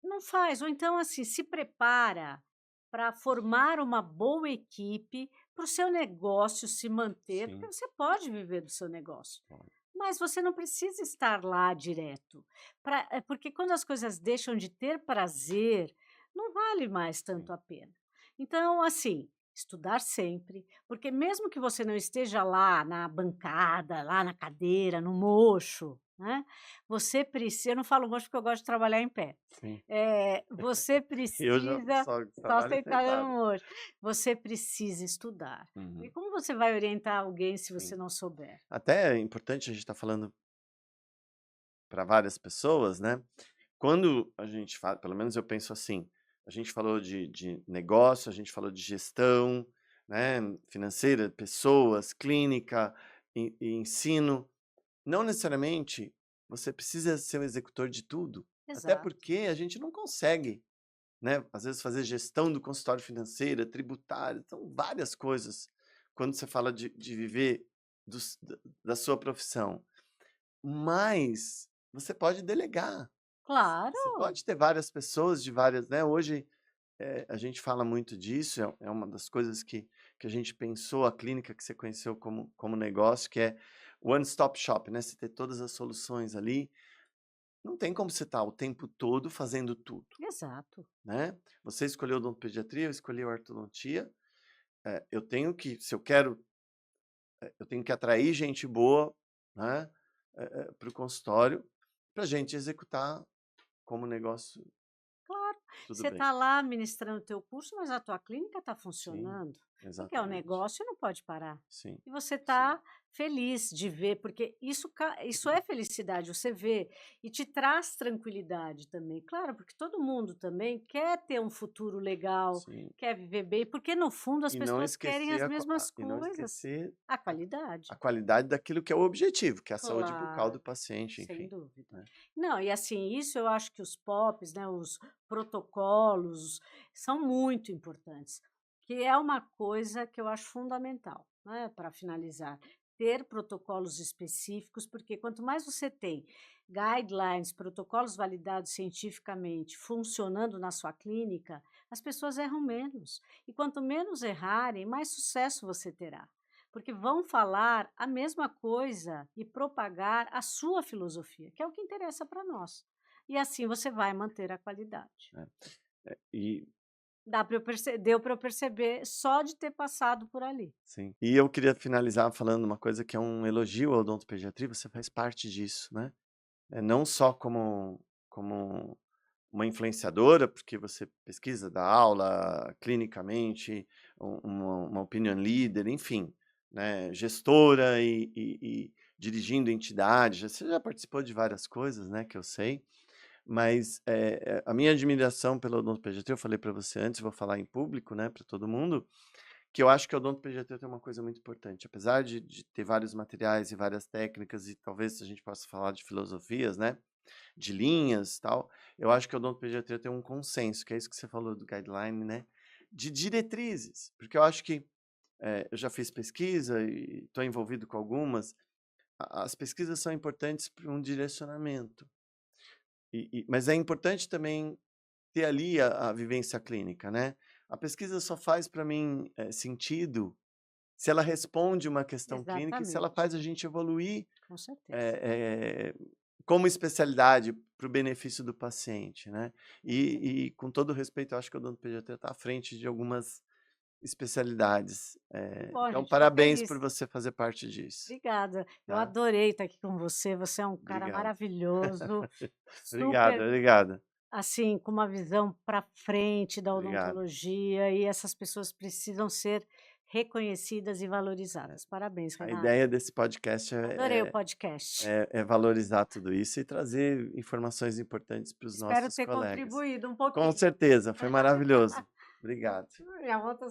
não faz, ou então assim, se prepara para formar uma boa equipe para o seu negócio se manter, porque Sim, você pode viver do seu negócio. pode. Mas você não precisa estar lá direto, porque quando as coisas deixam de ter prazer, não vale mais Sim, tanto a pena. Então, assim, estudar sempre, porque mesmo que você não esteja lá na bancada, lá na cadeira, no mocho, né, você precisa, eu não falo mocho porque eu gosto de trabalhar em pé. sim. Você Eu já precisa só só trabalho sentada no sentado. mocho. Você precisa estudar. E Uhum, como você vai orientar alguém se você sim. não souber? Até é importante a gente estar falando para várias pessoas, né? Quando a gente fala, pelo menos eu penso assim, a gente falou de negócio, a gente falou de gestão, né, financeira, pessoas, clínica e ensino. Não necessariamente você precisa ser um executor de tudo, até Exato. porque a gente não consegue, né, às vezes fazer gestão do consultório financeiro, tributário, são várias coisas quando você fala de viver da sua profissão. Mas você pode delegar. Você Claro, pode ter várias pessoas de várias, né? Hoje a gente fala muito disso, é uma das coisas que a gente pensou, a clínica que você conheceu como negócio, que é one stop shop, né? Você ter todas as soluções ali. Não tem como você estar o tempo todo fazendo tudo, exato. né? Você escolheu odontopediatria, eu escolhi a ortodontia. Eu tenho que, se eu quero, eu tenho que atrair gente boa, né? Para o consultório, para a gente executar como negócio, Claro, tudo você bem. está lá ministrando o teu curso, mas a tua clínica está Sim, funcionando, porque é um exatamente. negócio e não pode parar. Sim, E você sim. está feliz de ver, porque isso é felicidade, você vê, e te traz tranquilidade também. Claro, porque todo mundo também quer ter um futuro legal, Sim. quer viver bem, porque no fundo as E não pessoas querem esquecer as mesmas e não coisas. esquecer A a qualidade. a qualidade daquilo que é o objetivo, que é a saúde bucal do Claro, paciente, sem enfim, dúvida. né. Não, e assim, isso eu acho que os POPs, né, os protocolos, são muito importantes, que é uma coisa que eu acho fundamental, né, para finalizar, ter protocolos específicos, porque quanto mais você tem guidelines, protocolos validados cientificamente funcionando na sua clínica, as pessoas erram menos. E quanto menos errarem, mais sucesso você terá. Porque vão falar a mesma coisa e propagar a sua filosofia, que é o que interessa para nós. E assim você vai manter a qualidade. É. E Deu para eu perceber só de ter passado por ali. sim. E eu queria finalizar falando uma coisa que é um elogio à odontopediatria, você faz parte disso, né. Não só como uma influenciadora, porque você pesquisa, dá aula clinicamente, uma opinion leader, enfim, né, gestora e dirigindo entidades, você já participou de várias coisas, né, que eu sei, mas a minha admiração pela odontopediatria, eu falei para você antes, vou falar em público, né, para todo mundo, que eu acho que a odontopediatria tem uma coisa muito importante, apesar de ter vários materiais e várias técnicas, e talvez a gente possa falar de filosofias, né, de linhas, tal, eu acho que a odontopediatria tem um consenso, que é isso que você falou do guideline, né, de diretrizes, porque eu acho que eu já fiz pesquisa e estou envolvido com algumas, as pesquisas são importantes para um direcionamento, mas é importante também ter ali a vivência clínica, né? A pesquisa só faz para mim sentido se ela responde uma questão clínica e se ela Exatamente, faz a gente evoluir com certeza. eh, como especialidade para o benefício do paciente, né? Sim. E com todo respeito, eu acho que a odontopediatria está à frente de algumas especialidades. Que bom, a Então, gente fica parabéns por feliz. você fazer parte disso, Obrigada. Eu tá? adorei estar aqui com você é um cara Obrigado. maravilhoso, Obrigado, super, obrigado. assim, com uma visão para frente da Obrigado. odontologia, e essas pessoas precisam ser reconhecidas e valorizadas. Parabéns, A Renato. ideia desse podcast Adorei o podcast. é valorizar tudo isso e trazer informações importantes para os Espero nossos ter colegas. contribuído um Com pouquinho. certeza, foi maravilhoso. Obrigado. Minha volta